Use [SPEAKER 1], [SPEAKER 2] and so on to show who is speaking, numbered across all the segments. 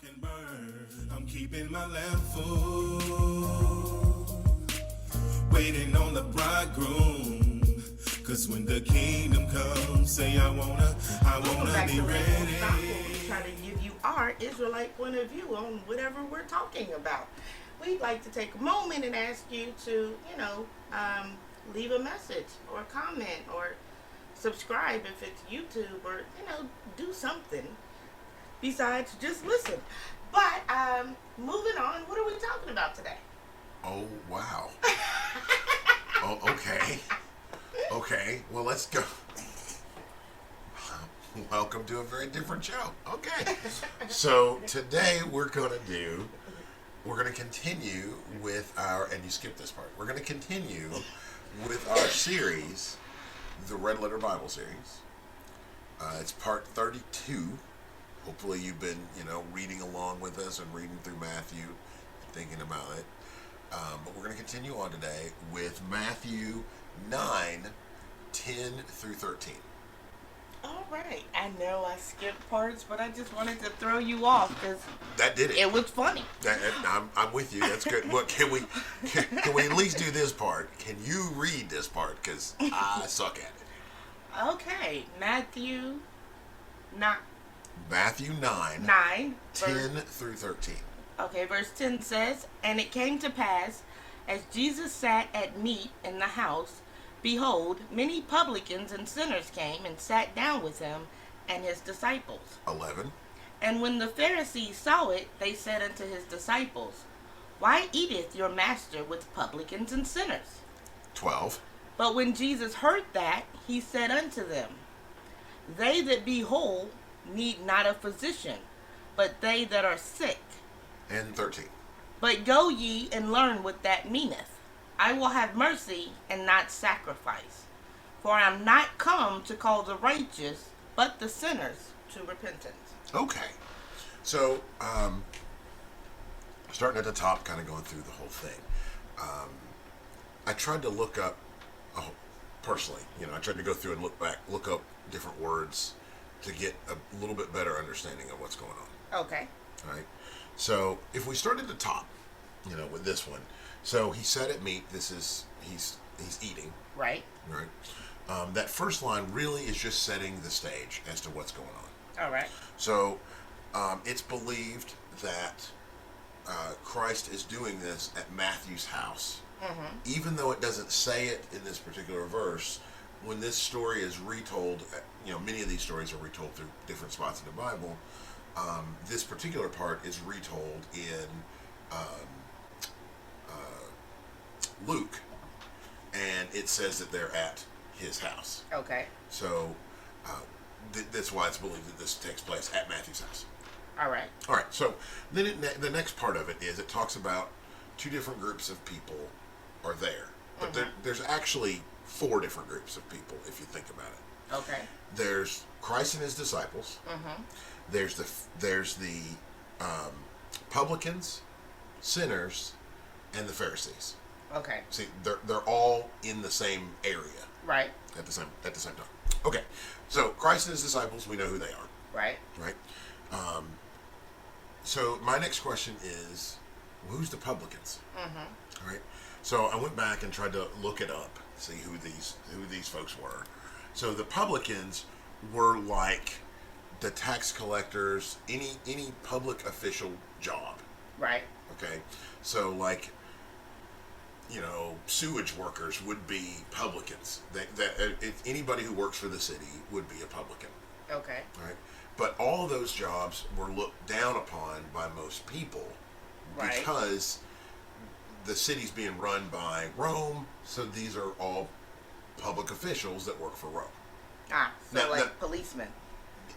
[SPEAKER 1] can burn. I'm keeping my lamp full, waiting on the bridegroom. Cause when the kingdom comes, say I wanna be ready.
[SPEAKER 2] We try to give you our Israelite point of view on whatever we're talking about. We'd like to take a moment and ask you to, leave a message or comment or subscribe if it's YouTube or, do something besides just listen. But moving on, what are we talking about today?
[SPEAKER 3] Oh, wow. Oh, okay. Okay, well, let's go. Welcome to a very different show. Okay. So today we're going to continue with and you skipped this part. We're going to continue with our series, the Red Letter Bible series. It's part 32. Hopefully you've been, reading along with us and reading through Matthew, thinking about it. But we're going to continue on today with Matthew 9, 10 through 13.
[SPEAKER 2] All right. I know I skipped parts, but I just wanted to throw you off because
[SPEAKER 3] that did it.
[SPEAKER 2] It was funny.
[SPEAKER 3] I'm with you. That's good. Well, can we at least do this part? Can you read this part? Because I suck at it.
[SPEAKER 2] Okay. Matthew 9.
[SPEAKER 3] 9, 10 through 13.
[SPEAKER 2] Okay, verse 10 says, "And it came to pass, as Jesus sat at meat in the house, behold, many publicans and sinners came and sat down with him and his disciples.
[SPEAKER 3] 11.
[SPEAKER 2] And when the Pharisees saw it, they said unto his disciples, Why eateth your master with publicans and sinners?
[SPEAKER 3] 12.
[SPEAKER 2] But when Jesus heard that, he said unto them, They that be whole need not a physician, but they that are sick.
[SPEAKER 3] And 13.
[SPEAKER 2] But go ye and learn what that meaneth. I will have mercy and not sacrifice. For I am not come to call the righteous, but the sinners to repentance."
[SPEAKER 3] Okay. So, starting at the top, kind of going through the whole thing. I tried to look up, personally, I tried to go through and look up different words to get a little bit better understanding of what's going on.
[SPEAKER 2] Okay.
[SPEAKER 3] All right. So, if we start at the top, with this one. So, he sat at meat. He's eating.
[SPEAKER 2] Right.
[SPEAKER 3] Right. That first line really is just setting the stage as to what's going on.
[SPEAKER 2] All right.
[SPEAKER 3] So, it's believed that Christ is doing this at Matthew's house.
[SPEAKER 2] Mm-hmm.
[SPEAKER 3] Even though it doesn't say it in this particular verse, when this story is retold, many of these stories are retold through different spots in the Bible. This particular part is retold in Luke, and it says that they're at his house.
[SPEAKER 2] Okay.
[SPEAKER 3] So that's why it's believed that this takes place at Matthew's house.
[SPEAKER 2] All right.
[SPEAKER 3] All right. So then the next part of it is it talks about two different groups of people are there, but there's actually four different groups of people if you think about it.
[SPEAKER 2] Okay.
[SPEAKER 3] There's Christ and his disciples.
[SPEAKER 2] Mm-hmm.
[SPEAKER 3] There's the publicans, sinners, and the Pharisees.
[SPEAKER 2] Okay.
[SPEAKER 3] See, they're all in the same area.
[SPEAKER 2] Right.
[SPEAKER 3] At the same time. Okay. So Christ and his disciples, we know who they are.
[SPEAKER 2] Right.
[SPEAKER 3] Right. So my next question is, who's the publicans?
[SPEAKER 2] Mm-hmm.
[SPEAKER 3] All right. So I went back and tried to look it up, see who these folks were. So the publicans were like the tax collectors, any public official job.
[SPEAKER 2] Right.
[SPEAKER 3] Okay. So like, sewage workers would be publicans. Anybody who works for the city would be a publican.
[SPEAKER 2] Okay.
[SPEAKER 3] Right. But all of those jobs were looked down upon by most people.
[SPEAKER 2] Right.
[SPEAKER 3] Because the city's being run by Rome, so these are all public officials that work for Rome.
[SPEAKER 2] So policemen.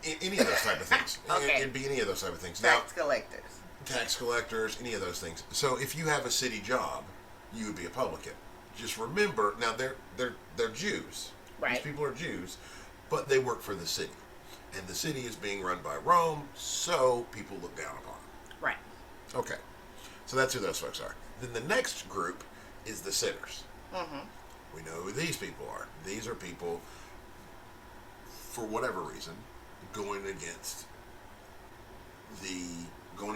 [SPEAKER 3] Any of those type of things.
[SPEAKER 2] Okay.
[SPEAKER 3] It'd be any of those type of things.
[SPEAKER 2] Tax collectors.
[SPEAKER 3] Tax collectors, any of those things. So if you have a city job, you would be a publican. Just remember, now they're Jews.
[SPEAKER 2] Right.
[SPEAKER 3] These people are Jews, but they work for the city. And the city is being run by Rome, so people look down upon them.
[SPEAKER 2] Right.
[SPEAKER 3] Okay. So that's who those folks are. Then the next group is the sinners.
[SPEAKER 2] Mm-hmm.
[SPEAKER 3] We know who these people are. These are people, for whatever reason, going against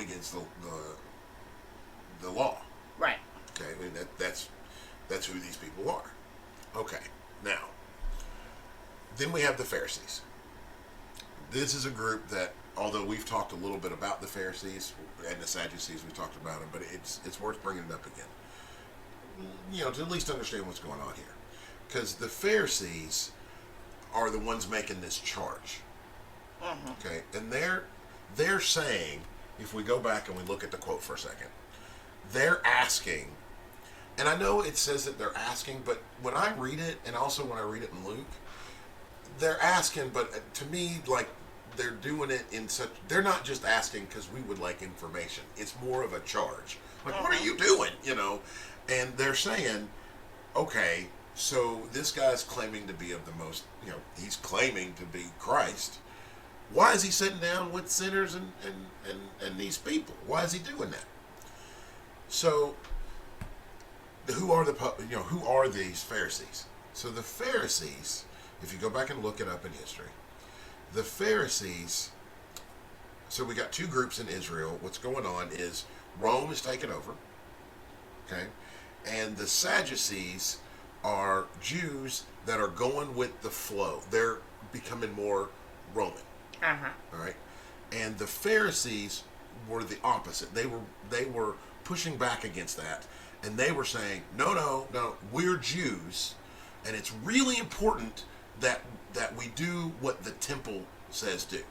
[SPEAKER 3] against the law.
[SPEAKER 2] Right.
[SPEAKER 3] Okay, I mean that's who these people are. Okay, now then we have the Pharisees. This is a group that, although we've talked a little bit about the Pharisees and the Sadducees, we talked about them, but it's worth bringing it up again. You know, to at least understand what's going on here, because the Pharisees are the ones making this charge. Okay, and they're saying, if we go back and we look at the quote for a second, they're asking, and I know it says that they're asking, but when I read it, and also when I read it in Luke, they're asking, but to me, like, they're doing it in such, they're not just asking because we would like information. It's more of a charge. Like, what are you doing? You know, and they're saying, okay, so this guy's claiming to be of the most, you know, he's claiming to be Christ. Why is he sitting down with sinners and these people? Why is he doing that? So, who are these Pharisees? So the Pharisees, if you go back and look it up in history, the Pharisees, so we got two groups in Israel. What's going on is Rome is taking over, okay? And the Sadducees are Jews that are going with the flow. They're becoming more Roman. All right? And the Pharisees were the opposite. They were pushing back against that. And they were saying, no, we're Jews, and it's really important that we do what the temple says do.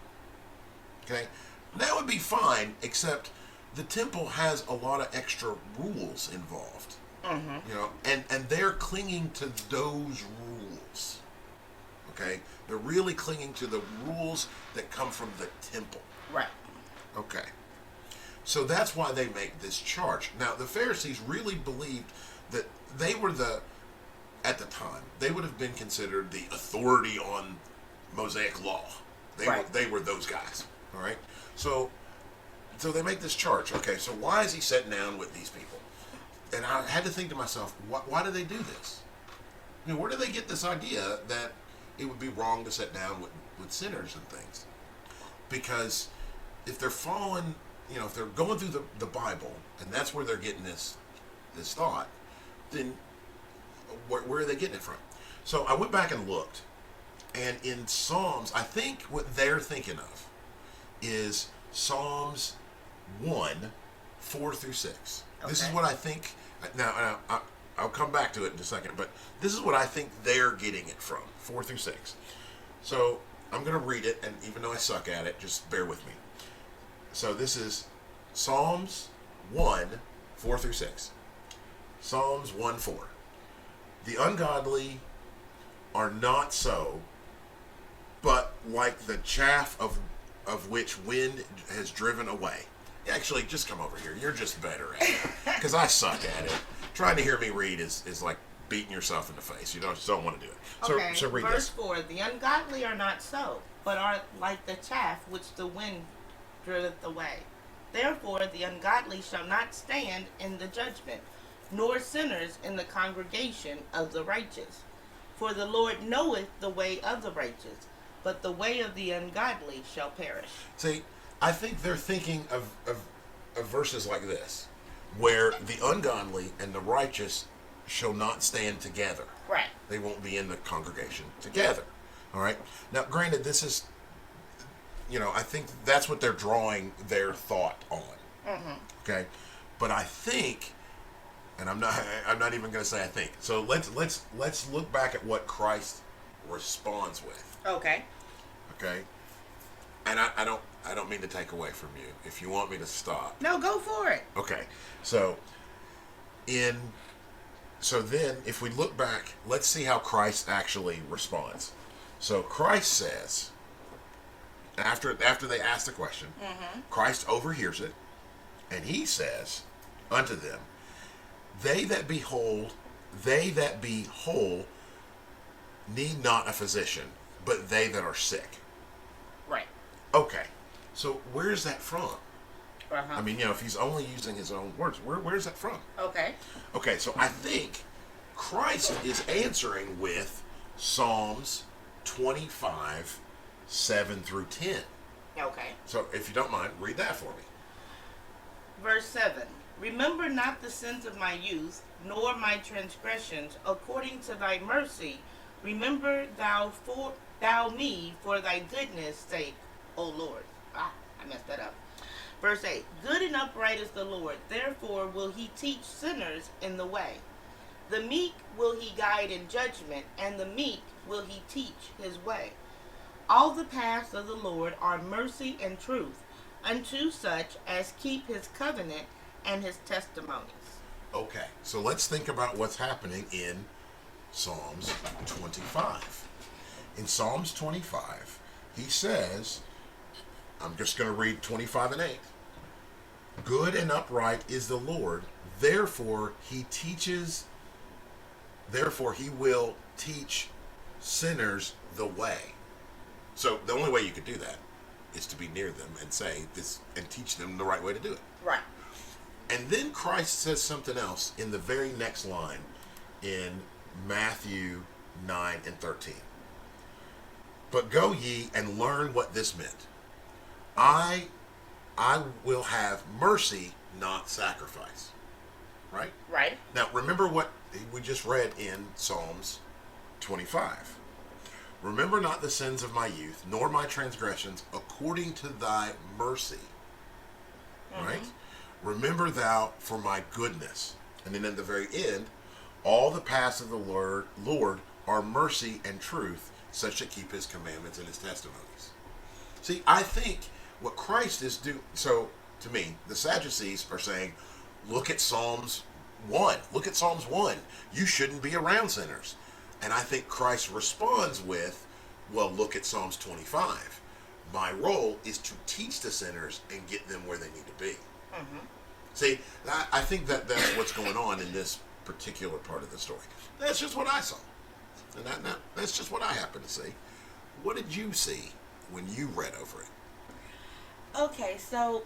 [SPEAKER 3] Okay? That would be fine, except the temple has a lot of extra rules involved. You know, and they're clinging to those rules. Okay? They're really clinging to the rules that come from the temple.
[SPEAKER 2] Right.
[SPEAKER 3] Okay. So that's why they make this charge. Now, the Pharisees really believed that they were at the time, they would have been considered the authority on Mosaic law. They were those guys. All right? So they make this charge. Okay, so why is he sitting down with these people? And I had to think to myself, why do they do this? I mean, where do they get this idea that it would be wrong to sit down with sinners and things? Because if they're following, you know, if they're going through the Bible, and that's where they're getting this thought, then where are they getting it from? So I went back and looked, and in Psalms, I think what they're thinking of is Psalms 1, 4 through 6. Okay. This is what I think. Now, I'll come back to it in a second, but this is what I think they're getting it from, 4 through 6. So I'm going to read it, and even though I suck at it, just bear with me. So this is Psalms 1, 4 through 6. Psalms 1, 4. The ungodly are not so, but like the chaff of which wind has driven away. Actually, just come over here. You're just better at it. Because I suck at it. Trying to hear me read is like beating yourself in the face. You just don't want to do it.
[SPEAKER 2] Okay,
[SPEAKER 3] so read
[SPEAKER 2] verse
[SPEAKER 3] this.
[SPEAKER 2] 4. The ungodly are not so, but are like the chaff which the wind driveth away. Therefore the ungodly shall not stand in the judgment, nor sinners in the congregation of the righteous. For the Lord knoweth the way of the righteous, but the way of the ungodly shall perish.
[SPEAKER 3] See, I think they're thinking of verses like this, where the ungodly and the righteous shall not stand together.
[SPEAKER 2] Right.
[SPEAKER 3] They won't be in the congregation together. All right. Now, granted, this is, you know, I think that's what they're drawing their thought on. Okay. But I think, and I'm not even going to say I think. So let's look back at what Christ responds with.
[SPEAKER 2] Okay.
[SPEAKER 3] Okay. And I don't mean to take away from you. If you want me to stop.
[SPEAKER 2] No, go for it.
[SPEAKER 3] Okay. So then if we look back, let's see how Christ actually responds. So Christ says, after they ask the question, Christ overhears it, and he says unto them, they that be whole need not a physician, but they that are sick.
[SPEAKER 2] Right.
[SPEAKER 3] Okay. So where's that from? I mean, you know, if he's only using his own words, where's that from?
[SPEAKER 2] Okay.
[SPEAKER 3] Okay, so I think Christ is answering with Psalms 25, 7 through 10.
[SPEAKER 2] Okay.
[SPEAKER 3] So if you don't mind, read that for me.
[SPEAKER 2] Verse 7. Remember not the sins of my youth, nor my transgressions, according to thy mercy. Remember thou me for thy goodness' sake, O Lord. I messed that up. Verse 8. Good and upright is the Lord, therefore will he teach sinners in the way. The meek will he guide in judgment, and the meek will he teach his way. All the paths of the Lord are mercy and truth, unto such as keep his covenant and his testimonies.
[SPEAKER 3] Okay, so let's think about what's happening in Psalms 25. In Psalms 25, he says, I'm just going to read 25 and 8. Good and upright is the Lord, therefore he will teach sinners the way. So the only way you could do that is to be near them and say this and teach them the right way to do it.
[SPEAKER 2] Right.
[SPEAKER 3] And then Christ says something else in the very next line in Matthew 9 and 13. But go ye and learn what this meant. I will have mercy, not sacrifice. Right?
[SPEAKER 2] Right.
[SPEAKER 3] Now, remember what we just read in Psalms 25. Remember not the sins of my youth, nor my transgressions, according to thy mercy. Right? Remember thou for my goodness. And then in the very end, all the paths of the Lord are mercy and truth, such that keep his commandments and his testimonies. See, I think what Christ is doing, so to me, the Sadducees are saying, look at Psalms 1. Look at Psalms 1. You shouldn't be around sinners. And I think Christ responds with, well, look at Psalms 25. My role is to teach the sinners and get them where they need to be. See, I think that's what's going on in this particular part of the story. That's just what I saw. And that's just what I happen to see. What did you see when you read over it?
[SPEAKER 2] Okay, so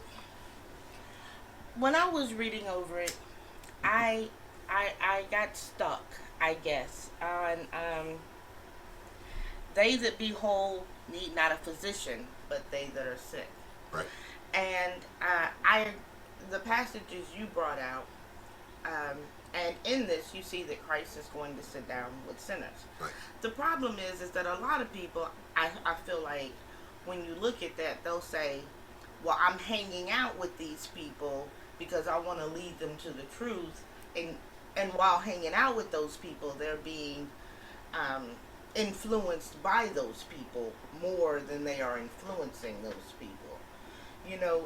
[SPEAKER 2] when I was reading over it, I got stuck, I guess, on they that be whole need not a physician, but they that are sick.
[SPEAKER 3] Right.
[SPEAKER 2] And the passages you brought out, and in this you see that Christ is going to sit down with sinners.
[SPEAKER 3] Right.
[SPEAKER 2] The problem is that a lot of people, I feel like when you look at that, they'll say, well, I'm hanging out with these people because I want to lead them to the truth, and while hanging out with those people, they're being influenced by those people more than they are influencing those people. You know,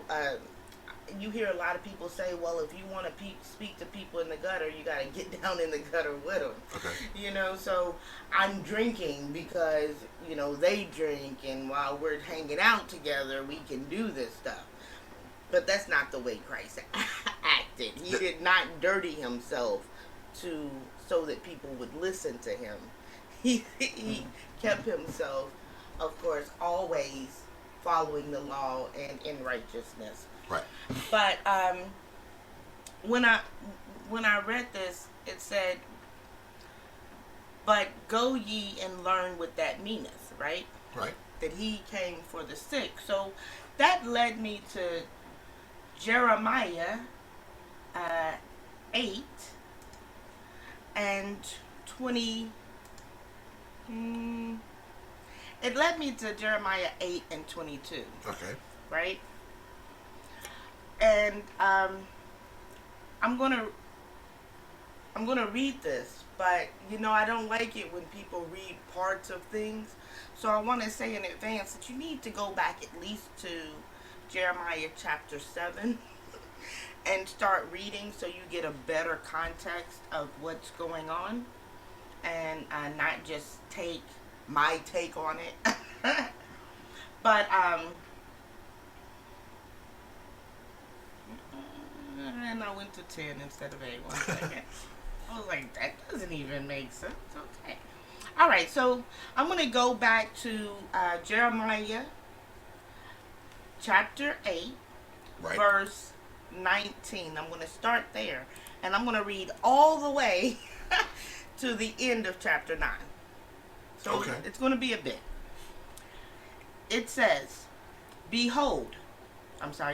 [SPEAKER 2] you hear a lot of people say, well, if you want to speak to people in the gutter, you got to get down in the gutter with them.
[SPEAKER 3] Okay.
[SPEAKER 2] You know, so I'm drinking because, you know, they drink, and while we're hanging out together, we can do this stuff. But that's not the way Christ acted. He did not dirty himself so that people would listen to him. He kept himself, of course, always following the law and in righteousness.
[SPEAKER 3] Right.
[SPEAKER 2] But when I read this, it said, "But go ye and learn what that meaneth," right?
[SPEAKER 3] Right.
[SPEAKER 2] That he came for the sick. So that led me to Jeremiah 8 and 20. It led me to Jeremiah 8 and 22.
[SPEAKER 3] Okay.
[SPEAKER 2] Right? And I'm gonna read this, but you know, I don't like it when people read parts of things. So I want to say in advance that you need to go back at least to Jeremiah chapter 7 and start reading so you get a better context of what's going on, and not just take my take on it. But and I went to 10 instead of 8 1 second. I was like, that doesn't even make sense. Okay. All right, so I'm going to go back to Jeremiah chapter 8,
[SPEAKER 3] Right.
[SPEAKER 2] verse 19. I'm going to start there, and I'm going to read all the way to the end of chapter 9. So
[SPEAKER 3] Okay.
[SPEAKER 2] it's going to be a bit. It says,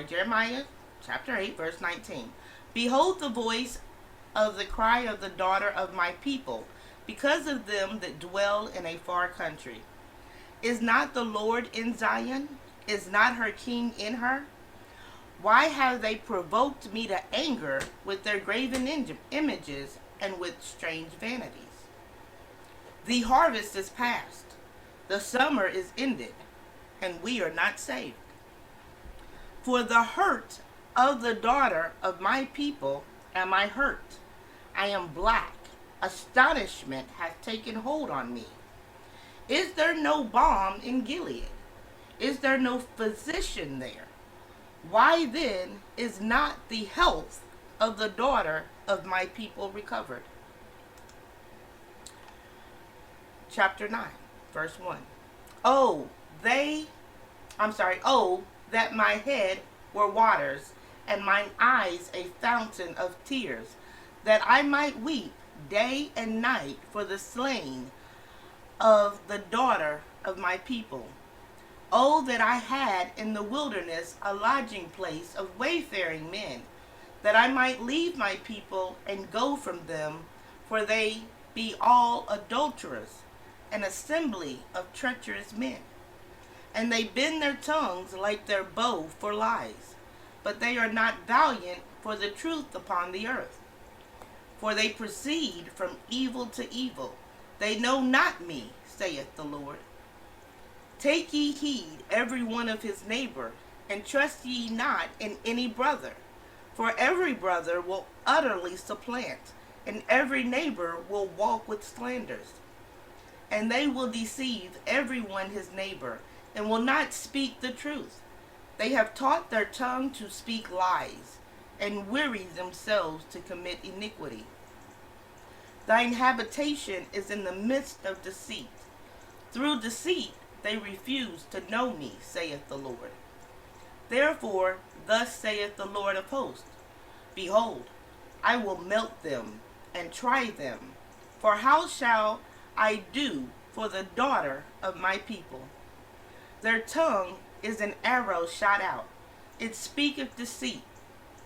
[SPEAKER 2] Jeremiah chapter 8, verse 19. Behold the voice of the cry of the daughter of my people, because of them that dwell in a far country. Is not the Lord in Zion? Is not her king in her? Why have they provoked me to anger with their graven images and with strange vanities? The harvest is past, the summer is ended, and we are not saved. For the hurt of the daughter of my people am I hurt. I am black. Astonishment hath taken hold on me. Is there no balm in Gilead? Is there no physician there? Why then is not the health of the daughter of my people recovered? Chapter 9, verse 1. Oh, that my head were waters, and mine eyes a fountain of tears, that I might weep day and night for the slain of the daughter of my people. Oh, that I had in the wilderness a lodging place of wayfaring men, that I might leave my people and go from them, for they be all adulterers, an assembly of treacherous men. And they bend their tongues like their bow for lies, but they are not valiant for the truth upon the earth. For they proceed from evil to evil. They know not me, saith the Lord. Take ye heed every one of his neighbor, and trust ye not in any brother. For every brother will utterly supplant, and every neighbor will walk with slanders. And they will deceive every one his neighbor, and will not speak the truth. They have taught their tongue to speak lies, and weary themselves to commit iniquity. Thine habitation is in the midst of deceit. Through deceit they refuse to know me, saith the Lord. Therefore, thus saith the Lord of hosts, Behold, I will melt them and try them. For how shall I do for the daughter of my people? Their tongue is an arrow shot out. It speaketh deceit.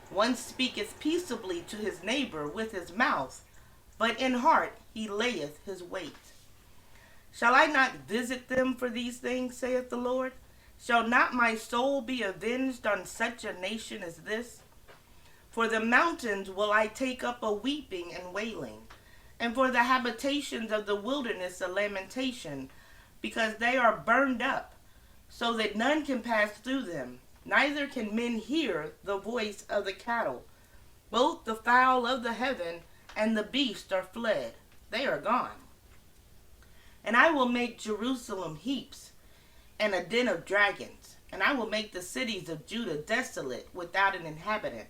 [SPEAKER 2] One speaketh peaceably to his neighbor with his mouth, but in heart he layeth his wait. Shall I not visit them for these things, saith the Lord? Shall not my soul be avenged on such a nation as this? For the mountains will I take up a weeping and wailing, and for the habitations of the wilderness a lamentation, because they are burned up, so that none can pass through them, neither can men hear the voice of the cattle. Both the fowl of the heaven and the beast are fled, they are gone. And I will make Jerusalem heaps, and a den of dragons, and I will make the cities of Judah desolate, without an inhabitant.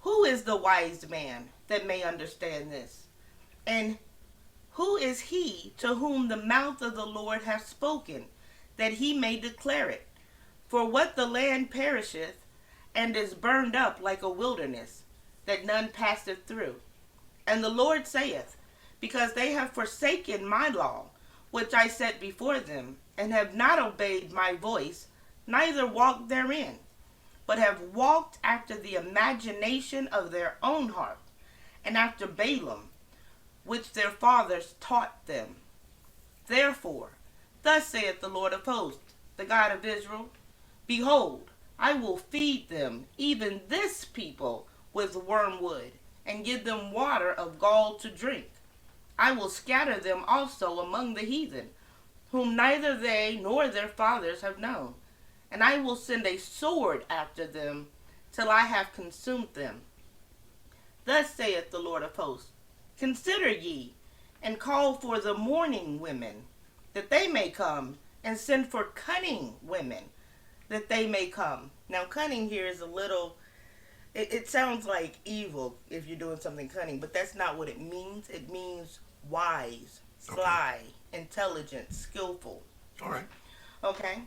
[SPEAKER 2] Who is the wise man that may understand this? And who is he to whom the mouth of the Lord hath spoken, that he may declare it? For what the land perisheth, and is burned up like a wilderness, that none passeth through. And the Lord saith, Because they have forsaken my law, which I set before them, and have not obeyed my voice, neither walked therein, but have walked after the imagination of their own heart, and after Balaam, which their fathers taught them. Therefore, thus saith the Lord of hosts, the God of Israel, Behold, I will feed them, even this people, with wormwood, and give them water of gall to drink. I will scatter them also among the heathen, whom neither they nor their fathers have known. And I will send a sword after them, till I have consumed them. Thus saith the Lord of hosts, Consider ye, and call for the mourning women, that they may come, and send for cunning women, that they may come. Now, cunning here is a little, it sounds like evil if you're doing something cunning, but that's not what it means. It means wise, sly, intelligent, skillful.
[SPEAKER 3] All right.
[SPEAKER 2] Okay?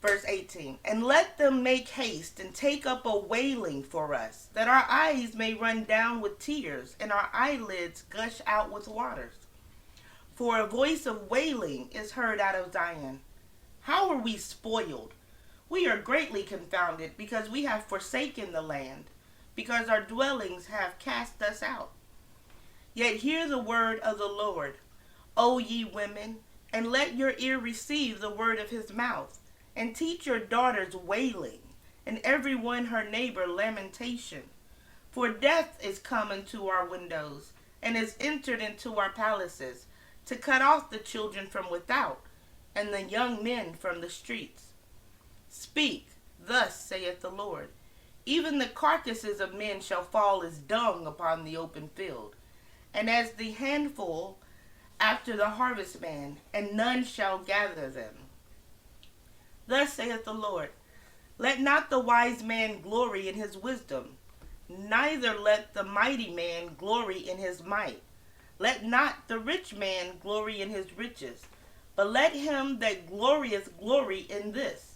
[SPEAKER 2] Verse 18, And let them make haste and take up a wailing for us, that our eyes may run down with tears, and our eyelids gush out with waters. For a voice of wailing is heard out of Zion. How are we spoiled? We are greatly confounded, because we have forsaken the land, because our dwellings have cast us out. Yet hear the word of the Lord, O ye women, and let your ear receive the word of his mouth, and teach your daughters wailing, and every one her neighbor lamentation. For death is come unto our windows, and is entered into our palaces, to cut off the children from without, and the young men from the streets. Speak, thus saith the Lord, even the carcasses of men shall fall as dung upon the open field, and as the handful after the harvestman, and none shall gather them. Thus saith the Lord, let not the wise man glory in his wisdom, neither let the mighty man glory in his might. Let not the rich man glory in his riches, but let him that glorieth glory in this,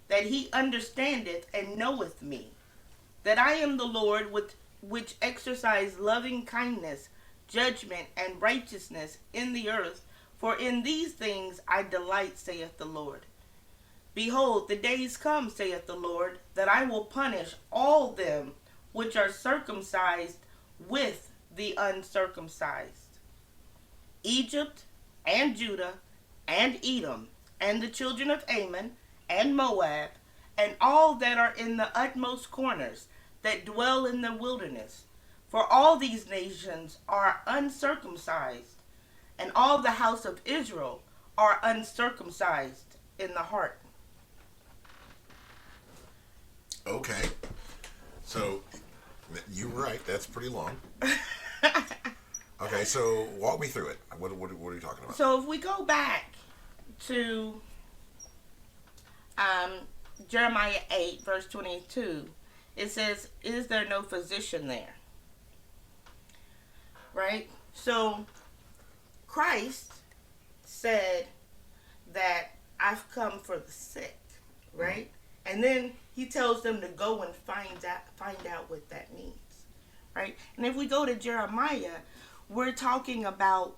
[SPEAKER 2] that he understandeth and knoweth me, that I am the Lord which exercise loving kindness, judgment, and righteousness in the earth, for in these things I delight, saith the Lord. Behold, the days come, saith the Lord, that I will punish all them which are circumcised with the uncircumcised. Egypt, and Judah, and Edom, and the children of Ammon, and Moab, and all that are in the utmost corners, that dwell in the wilderness. For all these nations are uncircumcised, and all the house of Israel are uncircumcised in the heart.
[SPEAKER 3] Okay. So, you're right. That's pretty long. Okay, so walk me through it. What are you talking about?
[SPEAKER 2] So if we go back to Jeremiah 8, verse 22, it says, is there no physician there? Right? So Christ said that I've come for the sick, right? And then he tells them to go and find out what that means, right? And if we go to Jeremiah, we're talking about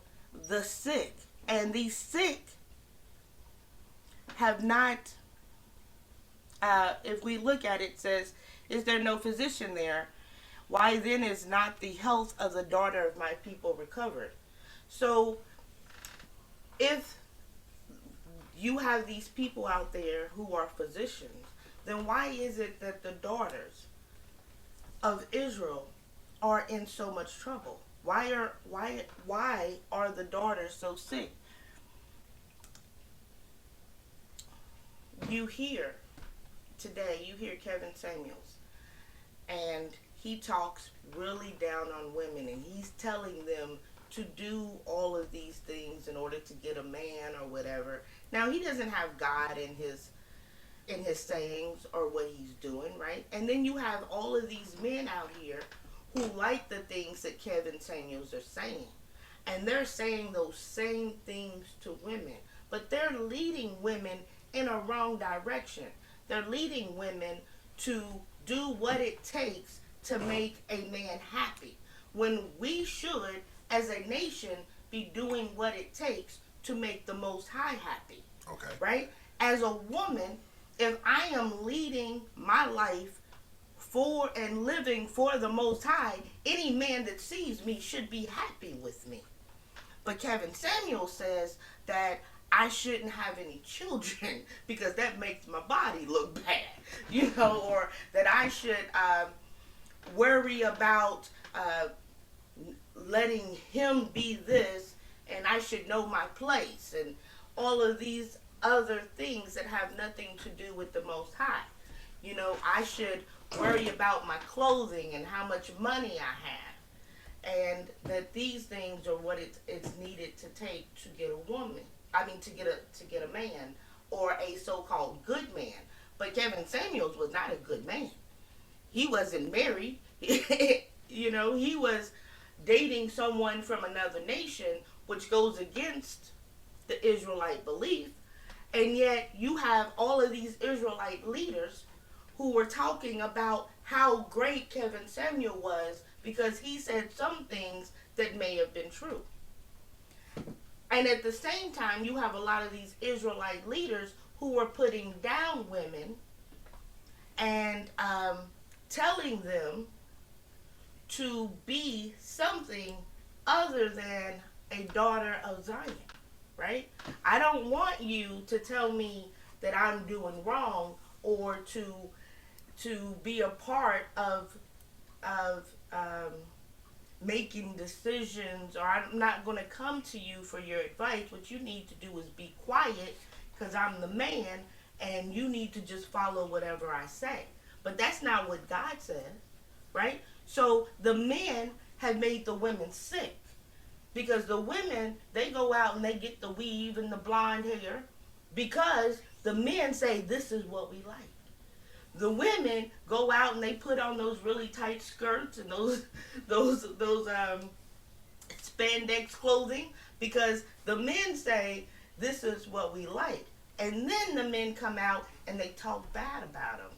[SPEAKER 2] the sick. And these sick have not, if we look at it, it says, is there no physician there? Why then is not the health of the daughter of my people recovered? So if you have these people out there who are physicians, then why is it that the daughters of Israel are in so much trouble? Why are the daughters so sick? You hear Kevin Samuels, and he talks really down on women, and he's telling them to do all of these things in order to get a man or whatever. Now, he doesn't have God in his sayings or what he's doing, right? And then you have all of these men out here who like the things that Kevin Samuels are saying. And they're saying those same things to women. But they're leading women in a wrong direction. They're leading women to do what it takes to make a man happy, when we should, as a nation, be doing what it takes to make the Most High happy.
[SPEAKER 3] Okay.
[SPEAKER 2] Right? As a woman, if I am leading my life for and living for the Most High, any man that sees me should be happy with me. But Kevin Samuel says that I shouldn't have any children because that makes my body look bad, or that I should worry about letting him be this, and I should know my place, and all of these other things that have nothing to do with the Most High. I should worry about my clothing and how much money I have, and that these things are what it's needed to take to get a woman. To get a man, or a so-called good man. But Kevin Samuels was not a good man. He wasn't married. He was dating someone from another nation, which goes against the Israelite belief. And yet you have all of these Israelite leaders who were talking about how great Kevin Samuel was because he said some things that may have been true. And at the same time, you have a lot of these Israelite leaders who were putting down women and telling them to be something other than a daughter of Zion, right? I don't want you to tell me that I'm doing wrong, or to be a part of making decisions, or I'm not going to come to you for your advice. What you need to do is be quiet, because I'm the man, and you need to just follow whatever I say. But that's not what God says, right? So the men have made the women sick, because the women, they go out and they get the weave and the blonde hair, because the men say this is what we like. The women go out and they put on those really tight skirts and those spandex clothing, because the men say this is what we like. And then the men come out and they talk bad about them,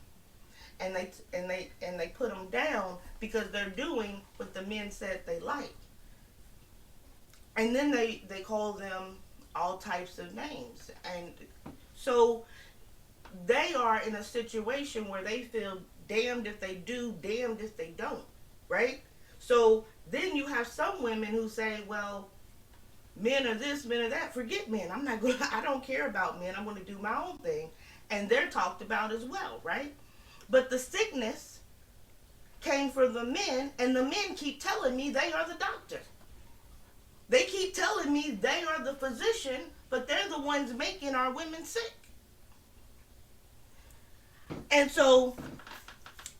[SPEAKER 2] and they put them down because they're doing what the men said they like. And then they call them all types of names. And so they are in a situation where they feel damned if they do, damned if they don't, right? So then you have some women who say, well, men are this, men are that. Forget men. I don't care about men. I'm going to do my own thing. And they're talked about as well, right? But the sickness came from the men, and the men keep telling me they are the doctor. They keep telling me they are the physician, but they're the ones making our women sick. And so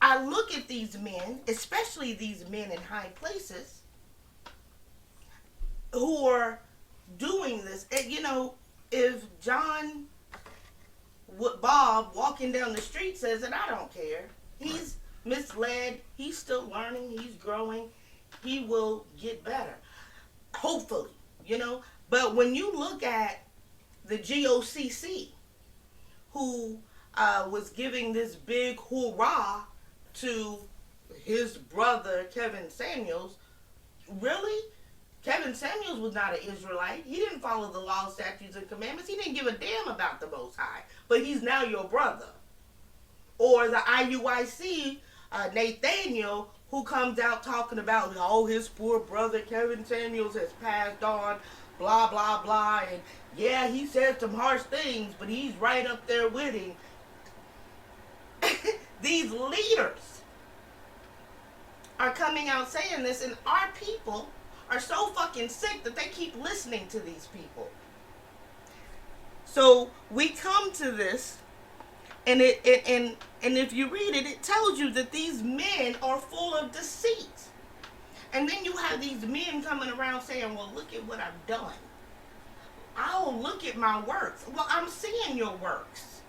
[SPEAKER 2] I look at these men, especially these men in high places, who are doing this. And you know, if Bob walking down the street says it, I don't care. He's misled. He's still learning. He's growing. He will get better. Hopefully, you know. But when you look at the GOCC, who was giving this big hoorah to his brother Kevin Samuels, really? Kevin Samuels was not an Israelite. He didn't follow the law, statutes, and commandments. He didn't give a damn about the Most High. But he's now your brother. Or the IUIC, Nathaniel, who comes out talking about, oh, his poor brother Kevin Samuels has passed on, blah, blah, blah. And yeah, he said some harsh things, but he's right up there with him. These leaders are coming out saying this, and our people are so fucking sick that they keep listening to these people. So we come to this, and if you read it, it tells you that these men are full of deceit. And then you have these men coming around saying, well, look at what I've done. Oh, look at my works. Well, I'm seeing your works.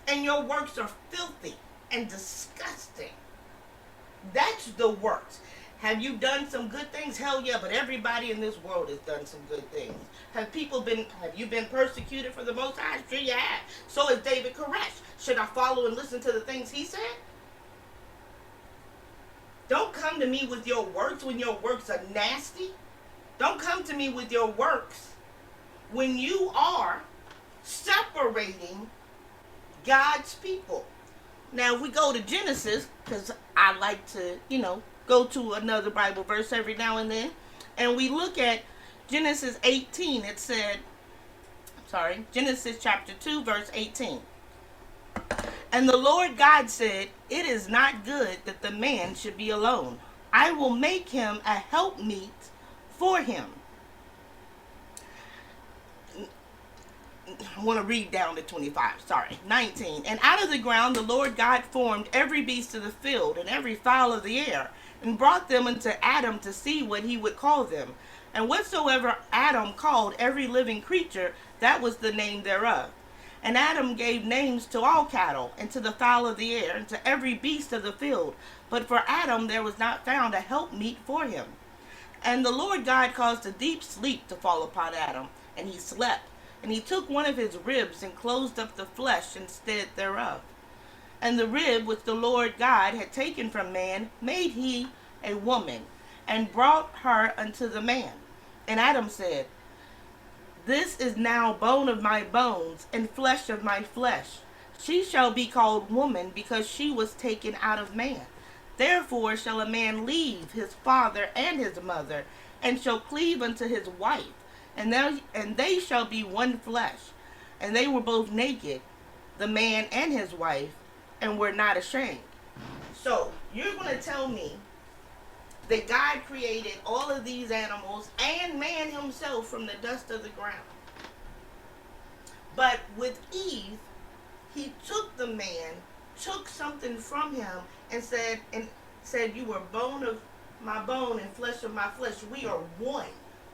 [SPEAKER 2] And your works are filthy and disgusting. That's the works. Have you done some good things? Hell yeah, but everybody in this world has done some good things. Have you been persecuted for the Most High? Sure you have. So is David Koresh. Should I follow and listen to the things he said? Don't come to me with your works when your works are nasty. Don't come to me with your works when you are separating God's people. Now, if we go to Genesis, because I like to, go to another Bible verse every now and then, and we look at Genesis 18, Genesis chapter 2, verse 18. And the Lord God said, it is not good that the man should be alone. I will make him a helpmeet for him. I want to read down to 19. And out of the ground the Lord God formed every beast of the field and every fowl of the air, and brought them unto Adam to see what he would call them. And whatsoever Adam called every living creature, that was the name thereof. And Adam gave names to all cattle, and to the fowl of the air, and to every beast of the field. But for Adam there was not found a helpmeet for him. And the Lord God caused a deep sleep to fall upon Adam, and he slept. And he took one of his ribs, and closed up the flesh instead thereof. And the rib which the Lord God had taken from man made he a woman, and brought her unto the man. And Adam said, this is now bone of my bones, and flesh of my flesh. She shall be called woman, because she was taken out of man. Therefore shall a man leave his father and his mother, and shall cleave unto his wife, and they shall be one flesh. And they were both naked, the man and his wife, and were not ashamed. So, you're going to tell me that God created all of these animals and man himself from the dust of the ground. But with Eve, he took the man, took something from him, and said, you were bone of my bone and flesh of my flesh. We are one.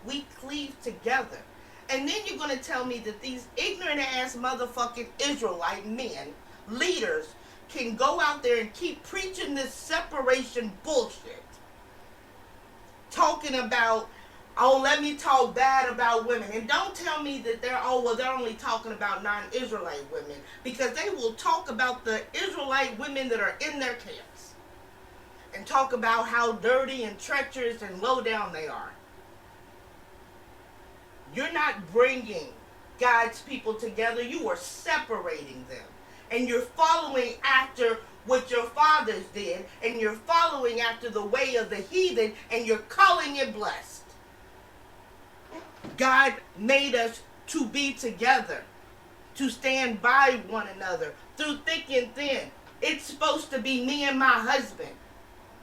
[SPEAKER 2] We cleave together. And then you're going to tell me that these ignorant ass motherfucking Israelite men, leaders, can go out there and keep preaching this separation bullshit. Talking about, oh, let me talk bad about women. And don't tell me that they're only talking about non-Israelite women. Because they will talk about the Israelite women that are in their camps. And talk about how dirty and treacherous and low down they are. You're not bringing God's people together. You are separating them. And you're following after what your fathers did. And you're following after the way of the heathen. And you're calling it blessed. God made us to be together. To stand by one another. Through thick and thin. It's supposed to be me and my husband.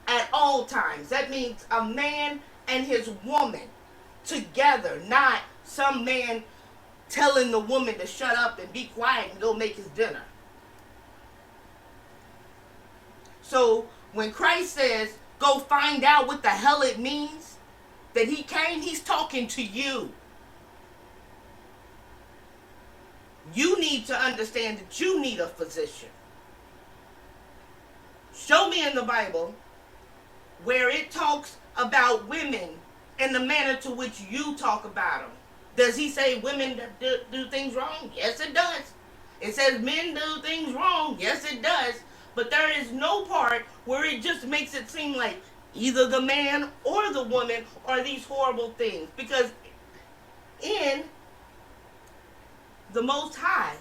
[SPEAKER 2] At all times. That means a man and his woman. Together. Not some man telling the woman to shut up and be quiet and go make his dinner. So when Christ says, go find out what the hell it means that he came, he's talking to you. You need to understand that you need a physician. Show me in the Bible where it talks about women and the manner to which you talk about them. Does he say women do things wrong? Yes, it does. It says men do things wrong. Yes, it does. But there is no part where it just makes it seem like either the man or the woman are these horrible things. Because in the Most High,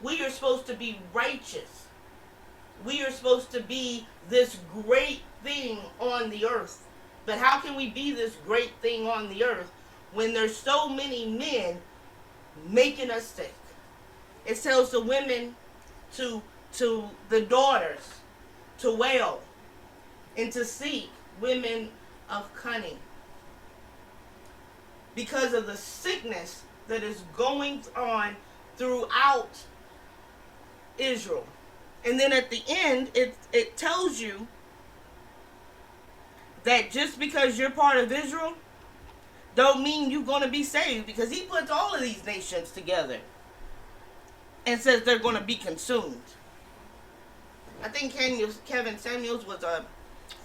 [SPEAKER 2] we are supposed to be righteous. We are supposed to be this great thing on the earth. But how can we be this great thing on the earth when there's so many men making us sick? It tells the women to the daughters to wail and to seek women of cunning because of the sickness that is going on throughout Israel. And then at the end, it tells you that just because you're part of Israel don't mean you're going to be saved, because he puts all of these nations together and says they're going to be consumed. I think Kevin Samuels was a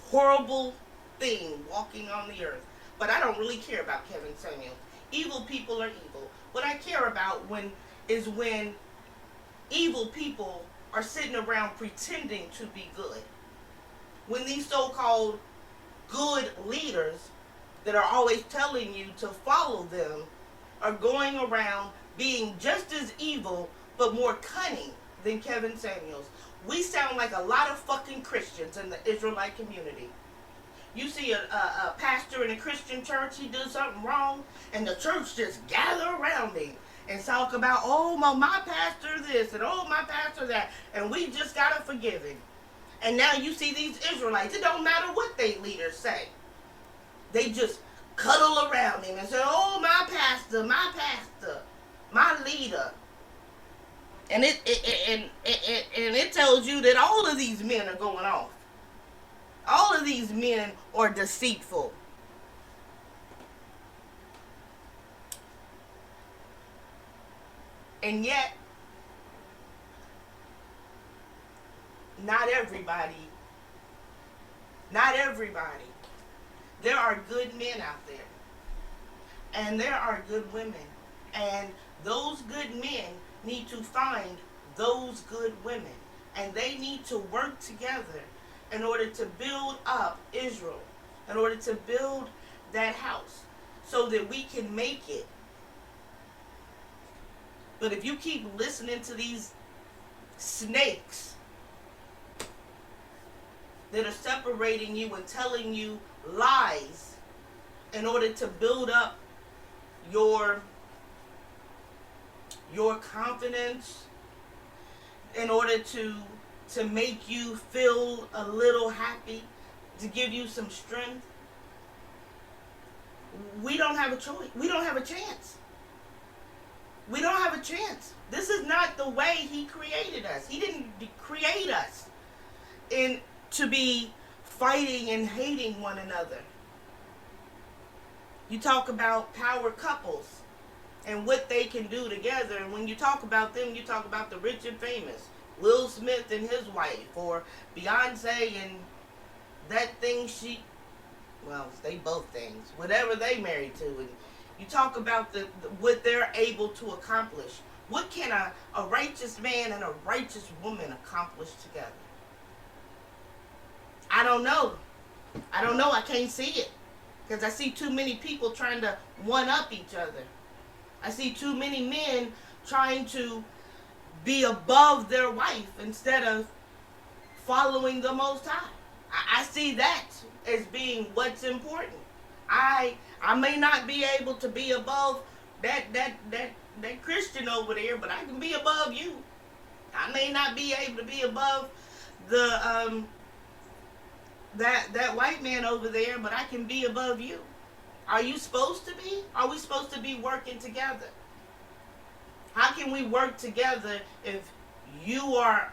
[SPEAKER 2] horrible thing walking on the earth, but I don't really care about Kevin Samuels. Evil people are evil. What I care about is when evil people are sitting around pretending to be good. When these so-called good leaders that are always telling you to follow them are going around being just as evil but more cunning than Kevin Samuels. We sound like a lot of fucking Christians in the Israelite community. You see a pastor in a Christian church, he does something wrong, and the church just gather around him and talk about, oh, my pastor this, and oh, my pastor that, and we just gotta forgive him. And now you see these Israelites, it don't matter what they leaders say. They just cuddle around him and say, oh, my pastor, my leader. And it tells you that all of these men are going off. All of these men are deceitful. And yet, not everybody. There are good men out there. And there are good women. And those good men need to find those good women. And they need to work together in order to build up Israel. In order to build that house. So that we can make it. But if you keep listening to these snakes that are separating you and telling you lies in order to build up your confidence, in order to make you feel a little happy, to give you some strength. We don't have a choice. We don't have a chance. We don't have a chance. This is not the way he created us. He didn't create us to be fighting and hating one another. You talk about power couples and what they can do together. And when you talk about them, you talk about the rich and famous. Will Smith and his wife, or Beyonce and that thing they both things. Whatever they married to. And you talk about what they're able to accomplish. What can a righteous man and a righteous woman accomplish together? I don't know. I can't see it. Because I see too many people trying to one-up each other. I see too many men trying to be above their wife instead of following the Most High. I see that as being what's important. I may not be able to be above that Christian over there, but I can be above you. I may not be able to be above the that white man over there, but I can be above you. Are you supposed to be? Are we supposed to be working together? How can we work together if you are,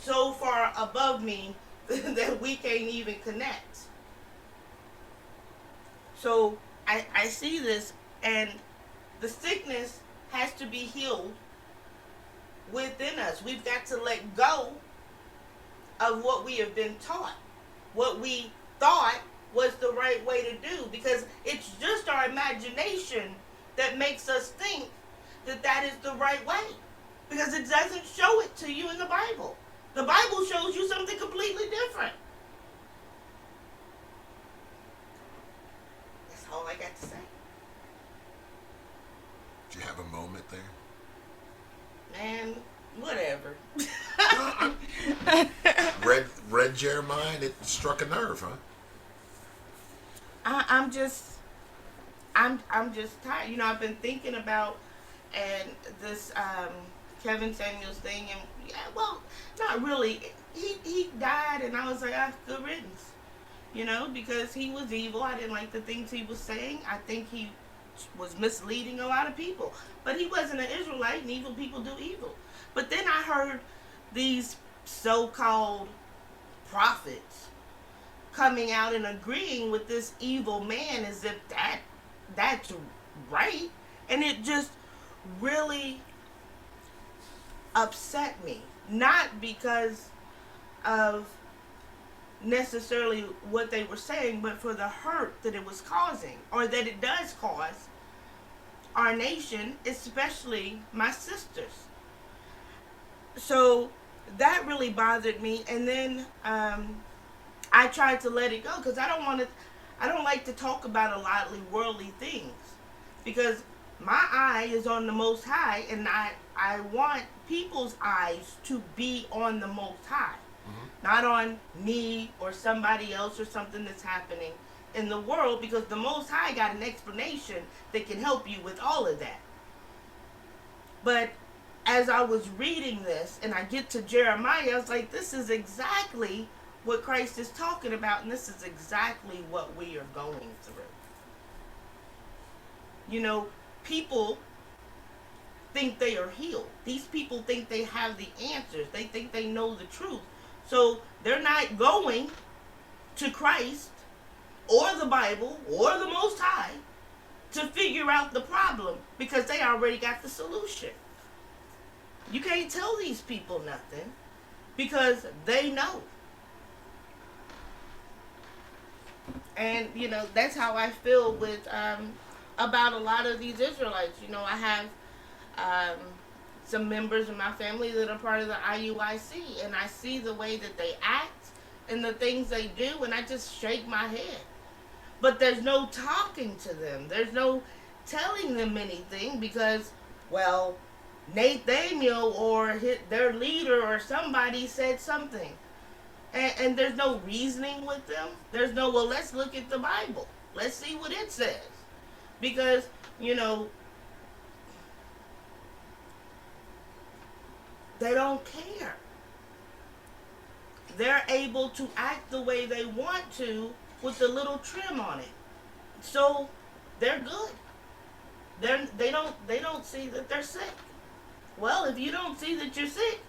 [SPEAKER 2] so far above me that we can't even connect? So I see this, and the sickness has to be healed within us. We've got to let go of what we have been taught, what we thought was the right way to do, because it's just our imagination that makes us think that is the right way, because it doesn't show it to you in the Bible. The Bible shows you something completely different. That's all I got to say.
[SPEAKER 3] Do you have a moment there?
[SPEAKER 2] Man, whatever.
[SPEAKER 3] Read Jeremiah and it struck a nerve, huh?
[SPEAKER 2] I'm just tired. I've been thinking about this Kevin Samuels thing, and not really. He died, and I was like, good riddance. Because he was evil. I didn't like the things he was saying. I think he was misleading a lot of people. But he wasn't an Israelite, and evil people do evil. But then I heard these so-called prophets coming out and agreeing with this evil man as if that's right. And it just really upset me. Not because of necessarily what they were saying, but for the hurt that it was causing, or that it does cause our nation, especially my sisters. So that really bothered me. And then I tried to let it go, because I don't like to talk about a lot of worldly things, because my eye is on the Most High, and I want people's eyes to be on the Most High, not on me or somebody else or something that's happening in the world, because the Most High got an explanation that can help you with all of that. But as I was reading this and I get to Jeremiah, I was like, this is exactly what Christ is talking about, and this is exactly what we are going through. People think they are healed. These people think they have the answers. They think they know the truth. So they're not going to Christ or the Bible or the Most High to figure out the problem, because they already got the solution. You can't tell these people nothing, because they know. And, that's how I feel with about a lot of these Israelites. I have some members of my family that are part of the IUIC, and I see the way that they act and the things they do, and I just shake my head. But there's no talking to them. There's no telling them anything, because, Nathaniel or their leader or somebody said something. And there's no reasoning with them. There's no, well, let's look at the Bible. Let's see what it says. Because, they don't care. They're able to act the way they want to with a little trim on it. So they're good. They don't see that they're sick. Well, if you don't see that you're sick,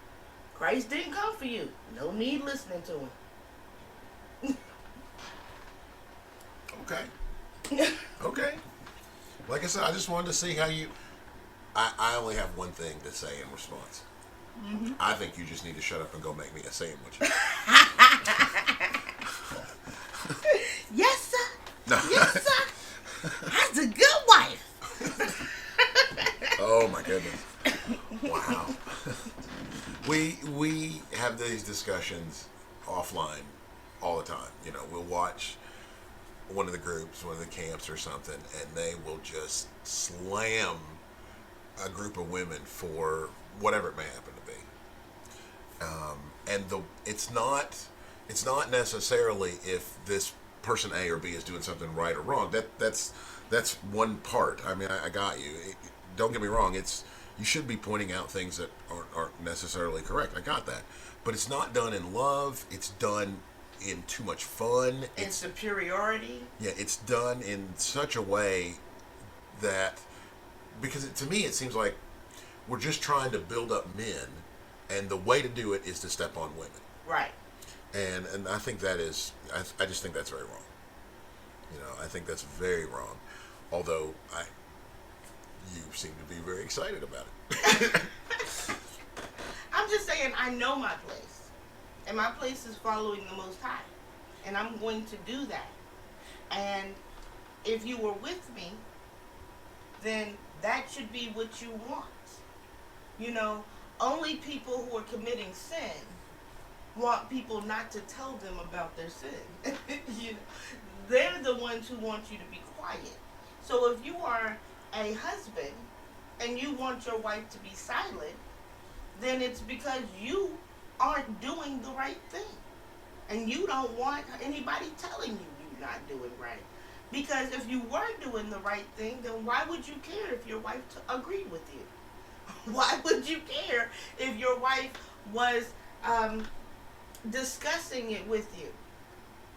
[SPEAKER 2] Christ didn't come for you. No need listening to him.
[SPEAKER 3] Okay. Okay. Like I said, I just wanted to see how you. I only have one thing to say in response. Mm-hmm. I think you just need to shut up and go make me a sandwich.
[SPEAKER 2] Yes, sir.
[SPEAKER 3] No.
[SPEAKER 2] Yes, sir. That's a good wife.
[SPEAKER 3] Oh my goodness. Wow. We have these discussions offline all the time. We'll watch one of the groups, one of the camps or something, and they will just slam a group of women for whatever it may happen to be. And it's not necessarily if this person A or B is doing something right or wrong. That's one part. I mean, I got you. Don't get me wrong. You should be pointing out things that aren't necessarily correct. I got that. But it's not done in love. It's done in too much fun.
[SPEAKER 2] In superiority.
[SPEAKER 3] Yeah, it's done in such a way that, because to me it seems like we're just trying to build up men, and the way to do it is to step on women.
[SPEAKER 2] Right.
[SPEAKER 3] And I think that is, I just think that's very wrong. I think that's very wrong. Although you seem to be very excited about it.
[SPEAKER 2] I'm just saying, I know my place. And my place is following the Most High. And I'm going to do that. And if you were with me, then that should be what you want. Only people who are committing sin want people not to tell them about their sin. They're the ones who want you to be quiet. So if you are a husband and you want your wife to be silent, then it's because you aren't doing the right thing. And you don't want anybody telling you you're not doing right. Because if you were doing the right thing, then why would you care if your wife agreed with you? Why would you care if your wife was discussing it with you?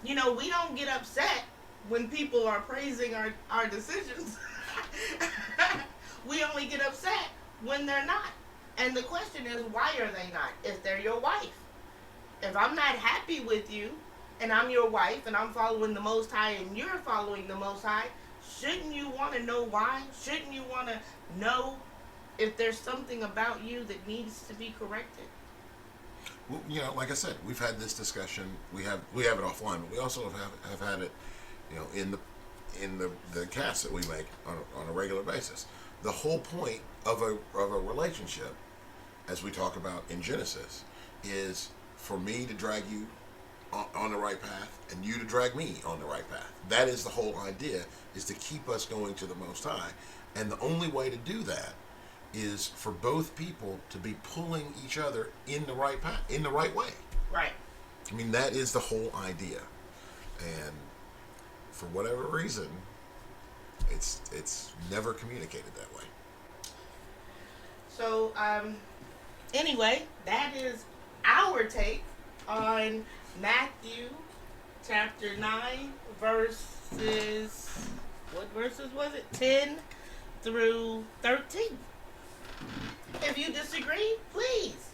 [SPEAKER 2] We don't get upset when people are praising our decisions. We only get upset when they're not. And the question is, why are they not? If they're your wife. If I'm not happy with you, and I'm your wife, and I'm following the Most High, and you're following the Most High, shouldn't you want to know why? Shouldn't you want to know if there's something about you that needs to be corrected?
[SPEAKER 3] Well, like I said, we've had this discussion. We have it offline, but we also have had it, in the casts that we make on a regular basis. The whole point of a relationship, as we talk about in Genesis, is for me to drag you on the right path and you to drag me on the right path. That is the whole idea, is to keep us going to the Most High. And the only way to do that is for both people to be pulling each other in the right path, in the right way.
[SPEAKER 2] Right.
[SPEAKER 3] I mean, that is the whole idea. And for whatever reason, it's never communicated that way.
[SPEAKER 2] So, anyway, that is our take on Matthew chapter 9 verses, what verses was it? 10 through 13. If you disagree, please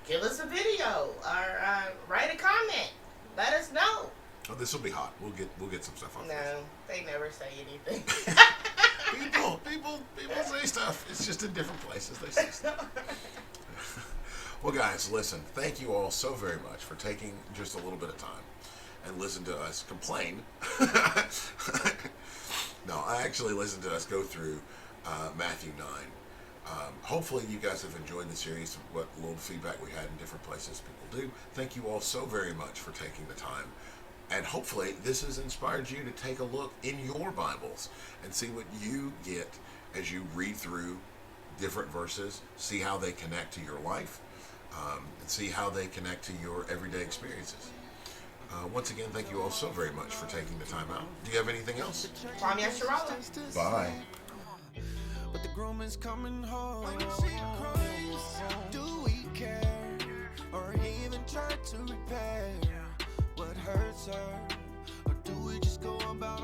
[SPEAKER 2] give us a video or write a comment. Let us know.
[SPEAKER 3] Oh, this will be hot. We'll get some stuff on.
[SPEAKER 2] No, they never say anything.
[SPEAKER 3] People say stuff. It's just in different places they say stuff. Well, guys, listen. Thank you all so very much for taking just a little bit of time and listen to us complain. No, I actually listened to us go through Matthew 9. Hopefully you guys have enjoyed the series, what little feedback we had in different places people do. Thank you all so very much for taking the time. And hopefully this has inspired you to take a look in your Bibles and see what you get as you read through different verses, see how they connect to your life, and see how they connect to your everyday experiences. Once again, thank you all so very much for taking the time out. Do you have anything else?
[SPEAKER 2] Kwame Asharola.
[SPEAKER 3] Bye.
[SPEAKER 4] But the groom is coming home. When she cries, do we care? Or even try to repair what hurts her? Or do we just go about